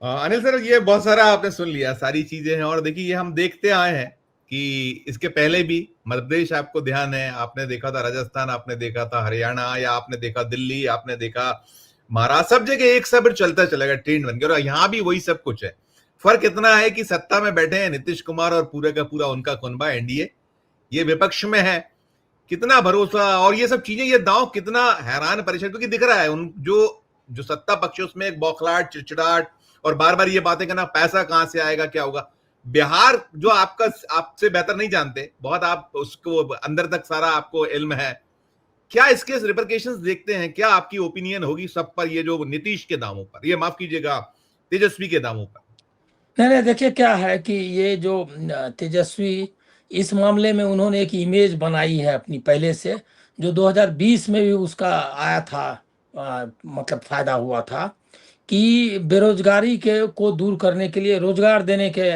Anil sir, ये बहुत सारा आपने सुन लिया, सारी चीजें हैं। और देखिए, ये हम देखते आए हैं कि इसके पहले भी मध्य प्रदेश, आपको ध्यान है, आपने देखा था राजस्थान, आपने देखा था हरियाणा, या आपने देखा दिल्ली, आपने देखा महाराष्ट्र, सब जगह एक सब चलता चलेगा, ट्रेंड बन गया। और यहाँ भी वही सब कुछ है। फर्क इतना है कि सत्ता में बैठे हैं नीतीश कुमार और पूरे का पूरा उनका कुनबा एनडीए, ये विपक्ष में है। कितना भरोसा और ये सब चीजें, ये दांव कितना हैरान परेशान, क्योंकि दिख रहा है उन जो जो सत्ता पक्ष है उसमें एक बौखलाहट, चिड़चिड़ाहट, और बार बार ये बातें करना, पैसा कहां से आएगा, क्या होगा। बिहार जो आपका, आपसे बेहतर नहीं जानते बहुत, आप उसको अंदर तक सारा आपको इल्म है। क्या इसके रिपरकेशंस देखते हैं, क्या आपकी ओपिनियन होगी सब पर, ये जो नीतीश के दामों पर, ये माफ कीजिएगा तेजस्वी के दामों पर? नहीं नहीं, देखिए क्या है कि ये जो तेजस्वी, इस मामले में उन्होंने एक इमेज बनाई है अपनी पहले से, जो 2020 में भी उसका आया था, मतलब फायदा हुआ था कि बेरोजगारी के को दूर करने के लिए, रोजगार देने के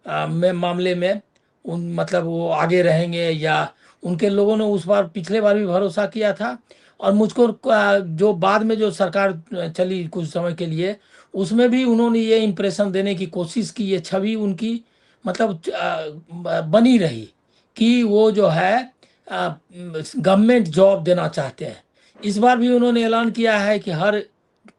में मामले में उन मतलब वो आगे रहेंगे, या उनके लोगों ने उस बार पिछले बार भी भरोसा किया था। और मुझको जो बाद में जो सरकार चली कुछ समय के लिए, उसमें भी उन्होंने ये इम्प्रेशन देने की कोशिश की, ये छवि उनकी मतलब बनी रही कि वो जो है गवर्नमेंट जॉब देना चाहते हैं। इस बार भी उन्होंने ऐलान किया है कि हर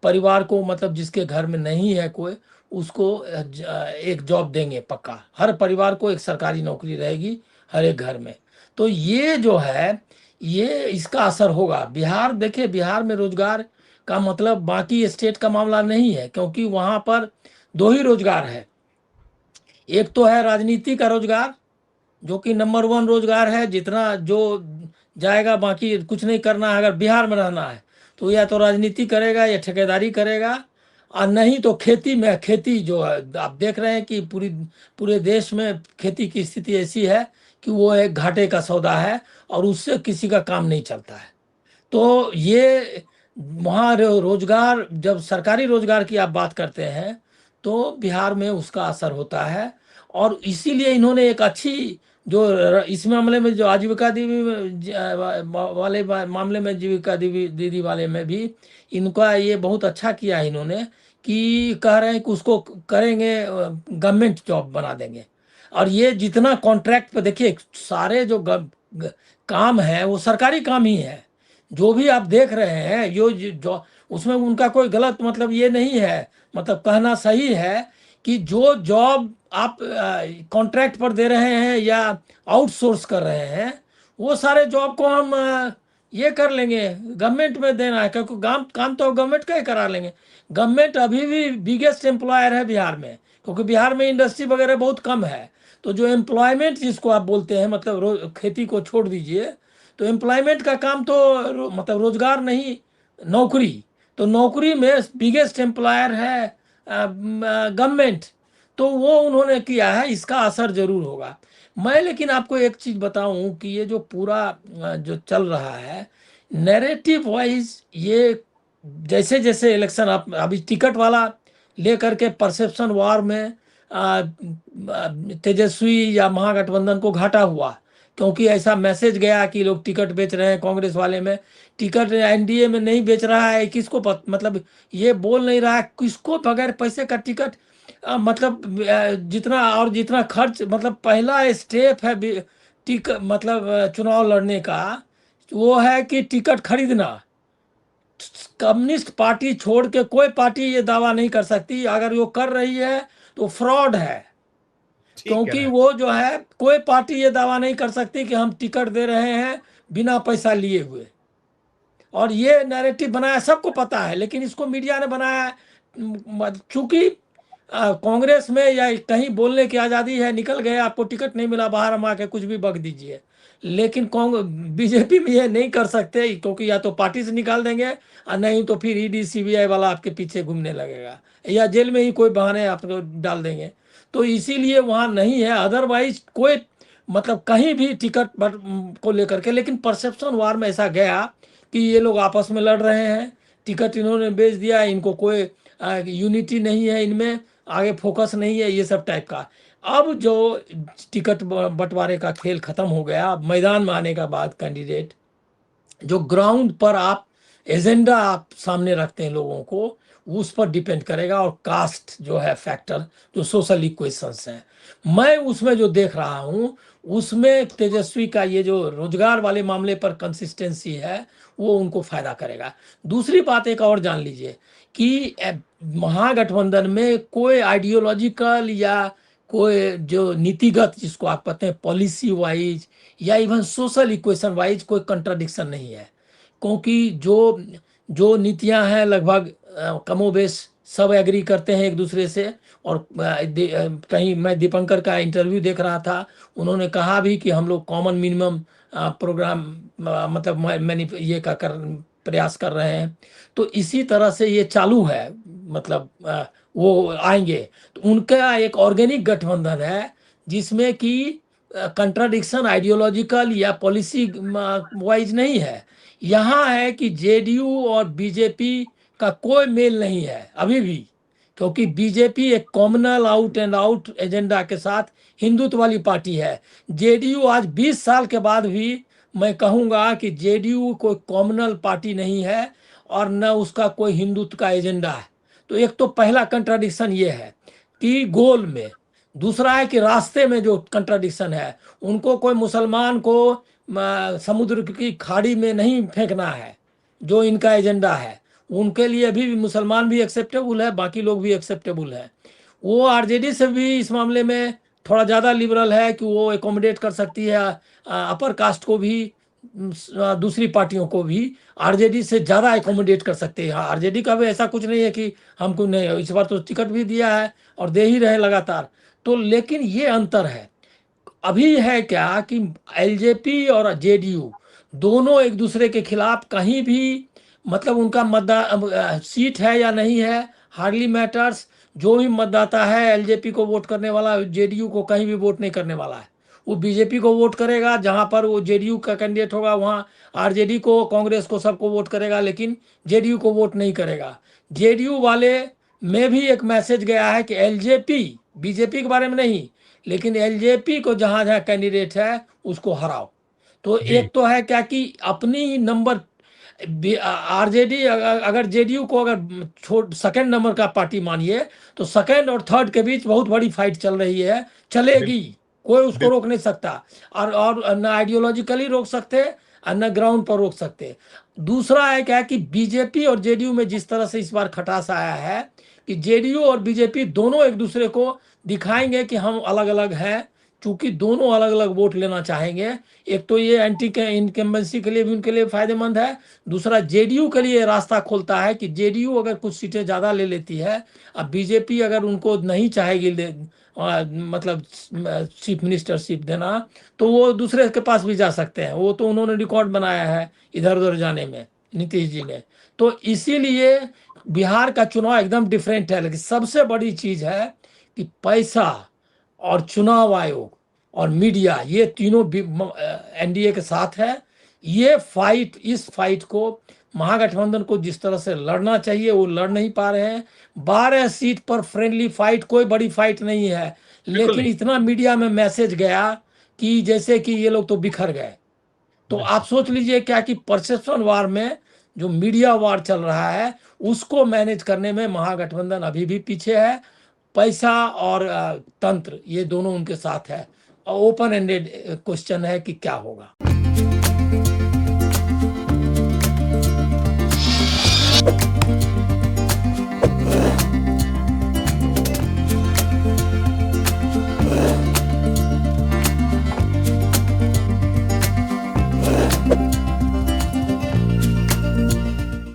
परिवार को, मतलब जिसके घर में नहीं है कोई, उसको एक जॉब देंगे पक्का, हर परिवार को एक सरकारी नौकरी रहेगी हर एक घर में। तो ये जो है, ये इसका असर होगा। बिहार, देखिए बिहार में रोजगार का मतलब बाकी स्टेट का मामला नहीं है, क्योंकि वहाँ पर दो ही रोजगार है। एक तो है राजनीति का रोजगार, जो कि नंबर वन रोजगार है, जितना जो जाएगा, बाकी कुछ नहीं करना है। अगर बिहार में रहना है तो या तो राजनीति करेगा या ठेकेदारी करेगा, और नहीं तो खेती में, खेती जो है आप देख रहे हैं कि पूरे देश में खेती की स्थिति ऐसी है कि वो एक घाटे का सौदा है, और उससे किसी का काम नहीं चलता है। तो ये वहाँ रोजगार, जब सरकारी रोजगार की आप बात करते हैं तो बिहार में उसका असर होता है। और इसीलिए इन्होंने एक अच्छी, जो इस मामले में जो आजीविका दीदी वाले मामले में, जीविका दीदी दीदी वाले में भी इनका ये बहुत अच्छा किया है इन्होंने, कि कह रहे हैं कि उसको करेंगे, गवर्नमेंट जॉब बना देंगे। और ये जितना कॉन्ट्रैक्ट पे, देखिए सारे जो काम है वो सरकारी काम ही है। जो भी आप देख रहे हैं, जो उसमें उनका कोई गलत मतलब ये नहीं है, मतलब कहना सही है कि जो जॉब आप कॉन्ट्रैक्ट पर दे रहे हैं या आउटसोर्स कर रहे हैं, वो सारे जॉब को हम ये कर लेंगे, गवर्नमेंट में देना है, क्योंकि काम काम तो गवर्नमेंट का ही करा लेंगे। गवर्नमेंट अभी भी बिगेस्ट एम्प्लॉयर है बिहार में, क्योंकि बिहार में इंडस्ट्री वगैरह बहुत कम है। तो जो एम्प्लॉयमेंट जिसको आप बोलते हैं, मतलब खेती को छोड़ दीजिए, तो एम्प्लॉयमेंट का काम तो मतलब रोजगार नहीं, नौकरी। तो नौकरी में बिगेस्ट एम्प्लॉयर है गवर्नमेंट। तो वो उन्होंने किया है, इसका असर जरूर होगा। मैं लेकिन आपको एक चीज बताऊं कि ये जो पूरा जो चल रहा है नैरेटिव वाइज, ये जैसे जैसे इलेक्शन, आप अभी टिकट वाला लेकर के परसेप्शन वार में तेजस्वी या महागठबंधन को घाटा हुआ, क्योंकि ऐसा मैसेज गया कि लोग टिकट बेच रहे हैं कांग्रेस वाले में। टिकट एनडीए में नहीं बेच रहा है, किसको मतलब ये बोल नहीं रहा है किसको बगैर पैसे का टिकट, मतलब जितना और जितना खर्च, मतलब पहला स्टेप है मतलब चुनाव लड़ने का, वो है कि टिकट खरीदना। कम्युनिस्ट पार्टी छोड़ के कोई पार्टी ये दावा नहीं कर सकती, अगर वो कर रही है तो फ्रॉड है। ठीक कह क्योंकि रहे हैं। वो जो है, कोई पार्टी ये दावा नहीं कर सकती कि हम टिकट दे रहे हैं बिना पैसा लिए हुए। और ये नैरेटिव बनाया, सबको पता है, लेकिन इसको मीडिया ने बनाया है। चूंकि कांग्रेस में या कहीं बोलने की आज़ादी है, निकल गए, आपको टिकट नहीं मिला, बाहर हम आके कुछ भी बक दीजिए। लेकिन बीजेपी में ये नहीं कर सकते, क्योंकि या तो पार्टी से निकाल देंगे, और नहीं तो फिर ईडी सीबीआई वाला आपके पीछे घूमने लगेगा, या जेल में ही कोई बहाने आपको डाल देंगे। तो इसीलिए वहाँ नहीं है, अदरवाइज कोई मतलब कहीं भी टिकट को लेकर के। लेकिन परसेप्शन वार में ऐसा गया कि ये लोग आपस में लड़ रहे हैं, टिकट इन्होंने बेच दिया, इनको कोई यूनिटी नहीं है, इनमें आगे फोकस नहीं है, ये सब टाइप का। अब जो टिकट बंटवारे का खेल खत्म हो गया, अब मैदान में आने का बाद कैंडिडेट जो ग्राउंड पर आप एजेंडा आप सामने रखते हैं लोगों को, उस पर डिपेंड करेगा, और कास्ट जो है फैक्टर, जो सोशल इक्वेशंस हैं, मैं उसमें जो देख रहा हूँ उसमें तेजस्वी का ये जो रोजगार वाले मामले पर कंसिस्टेंसी है वो उनको फायदा करेगा। दूसरी बात एक और जान लीजिए कि महागठबंधन में कोई आइडियोलॉजिकल या कोई जो नीतिगत, जिसको आप कहते हैं पॉलिसी वाइज या इवन सोशल इक्वेशन वाइज, कोई कंट्राडिक्शन नहीं है, क्योंकि जो जो नीतियां हैं लगभग कमोबेश सब एग्री करते हैं एक दूसरे से। और कहीं मैं दीपंकर का इंटरव्यू देख रहा था, उन्होंने कहा भी कि हम लोग कॉमन मिनिमम प्रोग्राम मतलब मैंने ये का कर प्रयास कर रहे हैं। तो इसी तरह से ये चालू है, मतलब वो आएंगे तो उनका एक ऑर्गेनिक गठबंधन है जिसमें कि कंट्राडिक्शन आइडियोलॉजिकल या पॉलिसी वाइज नहीं है। यहाँ है कि जेडीयू और बीजेपी का कोई मेल नहीं है अभी भी, क्योंकि बीजेपी एक communal out and out agenda के साथ हिंदुत्व वाली पार्टी है। जेडीयू आज 20 साल के बाद भी मैं कहूँगा कि जेडीयू कोई कॉमनल पार्टी नहीं है और न उसका कोई हिंदुत्व का एजेंडा है। तो एक तो पहला कंट्राडिक्शन ये है कि गोल में, दूसरा है कि रास्ते में जो कंट्राडिक्शन है, उनको कोई मुसलमान को समुद्र की खाड़ी में नहीं फेंकना है जो इनका एजेंडा है। उनके लिए अभी भी मुसलमान भी एक्सेप्टेबल है, बाकी लोग भी एक्सेप्टेबल है। वो आरजेडी से भी इस मामले में थोड़ा ज़्यादा लिबरल है कि वो एकोमोडेट कर सकती है अपर कास्ट को भी, दूसरी पार्टियों को भी आरजेडी से ज़्यादा एकोमोडेट कर सकते हैं। आरजेडी का भी ऐसा कुछ नहीं है कि हमको नहीं, इस बार तो टिकट भी दिया है और दे ही रहे लगातार। तो लेकिन ये अंतर है अभी है क्या कि एलजेपी और जेडीयू दोनों एक दूसरे के खिलाफ कहीं भी, मतलब उनका मतदान सीट है या नहीं है हार्डली मैटर्स। जो भी मतदाता है एलजेपी को वोट करने वाला जेडीयू को कहीं भी वोट नहीं करने वाला है। वो बीजेपी को वोट करेगा जहां पर वो जेडीयू का कैंडिडेट होगा, वहां आरजेडी को, कांग्रेस को, सबको वोट करेगा, लेकिन जेडीयू को वोट नहीं करेगा। जेडीयू वाले में भी एक मैसेज गया है कि एलजेपी, बीजेपी के बारे में नहीं, लेकिन एलजेपी को जहां जहां कैंडिडेट है उसको हराओ। तो जी एक तो है क्या कि अपनी नंबर, आरजेडी अगर जेडीयू को अगर छोड़ सेकंड नंबर का पार्टी मानिए, तो सेकंड और थर्ड के बीच बहुत बड़ी फाइट चल रही है, चलेगी, कोई उसको रोक नहीं सकता। और न आइडियोलॉजिकली रोक सकते और न ग्राउंड पर रोक सकते। दूसरा है क्या कि बीजेपी और जेडीयू में जिस तरह से इस बार खटास आया है कि जेडीयू और बीजेपी दोनों एक दूसरे को दिखाएंगे कि हम अलग अलग हैं, चूंकि दोनों अलग अलग वोट लेना चाहेंगे। एक तो ये एंटी इनकम्बेंसी के लिए भी उनके लिए फायदेमंद है, दूसरा जेडीयू के लिए रास्ता खोलता है कि जेडीयू अगर कुछ सीटें ज़्यादा ले लेती है, अब बीजेपी अगर उनको नहीं चाहेगी मतलब चीफ मिनिस्टरशिप देना, तो वो दूसरे के पास भी जा सकते हैं। वो तो उन्होंने रिकॉर्ड बनाया है इधर उधर जाने में, नीतीश जी ने। तो इसीलिए बिहार का चुनाव एकदम डिफरेंट है। लेकिन सबसे बड़ी चीज है कि पैसा और चुनाव आयोग और मीडिया, ये तीनों एनडीए के साथ है। ये फाइट, इस फाइट को महागठबंधन को जिस तरह से लड़ना चाहिए वो लड़ नहीं पा रहे हैं। 12 सीट पर फ्रेंडली फाइट, कोई बड़ी फाइट नहीं है, बिल्कुल लेकिन नहीं। इतना मीडिया में मैसेज गया कि जैसे कि ये लोग तो बिखर गए। तो आप सोच लीजिए क्या कि परसेप्शन वार में जो मीडिया वार चल रहा है उसको मैनेज करने में महागठबंधन अभी भी पीछे है। पैसा और तंत्र, ये दोनों उनके साथ है। ओपन एंडेड क्वेश्चन है कि क्या होगा।